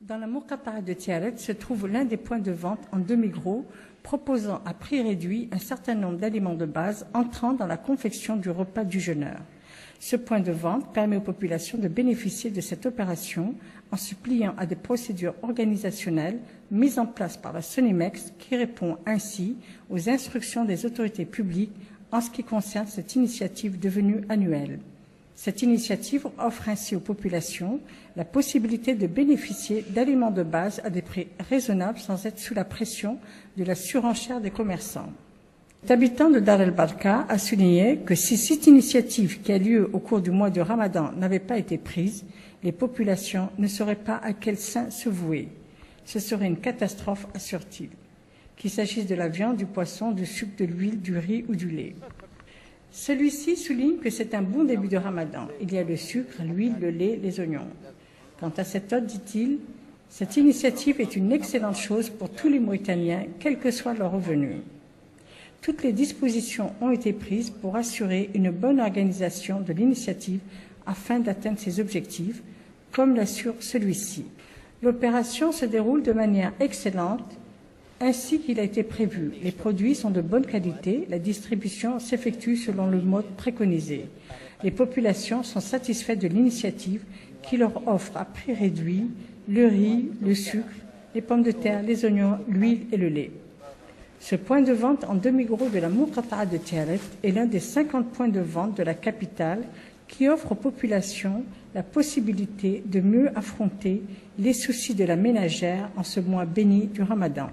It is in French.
Dans la Muqata'a de Tiaret se trouve l'un des points de vente en demi-gros proposant à prix réduit un certain nombre d'aliments de base entrant dans la confection du repas du jeûneur. Ce point de vente permet aux populations de bénéficier de cette opération en se pliant à des procédures organisationnelles mises en place par la Sonimex qui répond ainsi aux instructions des autorités publiques en ce qui concerne cette initiative devenue annuelle. Cette initiative offre ainsi aux populations la possibilité de bénéficier d'aliments de base à des prix raisonnables sans être sous la pression de la surenchère des commerçants. L'habitant de Dar el-Barka a souligné que si cette initiative qui a lieu au cours du mois de Ramadan n'avait pas été prise, les populations ne sauraient pas à quel saint se vouer. Ce serait une catastrophe, assure-t-il, qu'il s'agisse de la viande, du poisson, du sucre, de l'huile, du riz ou du lait. Celui-ci souligne que c'est un bon début de Ramadan. Il y a le sucre, l'huile, le lait, les oignons. Quant à cette hôte, dit-il, cette initiative est une excellente chose pour tous les Mauritaniens, quel que soit leur revenu. Toutes les dispositions ont été prises pour assurer une bonne organisation de l'initiative afin d'atteindre ses objectifs, comme l'assure celui-ci. L'opération se déroule de manière excellente, ainsi qu'il a été prévu. Les produits sont de bonne qualité, la distribution s'effectue selon le mode préconisé. Les populations sont satisfaites de l'initiative qui leur offre à prix réduit le riz, le sucre, les pommes de terre, les oignons, l'huile et le lait. Ce point de vente en demi-gros de la Muqata'a de Tiaret est l'un des 50 points de vente de la capitale qui offre aux populations la possibilité de mieux affronter les soucis de la ménagère en ce mois béni du Ramadan.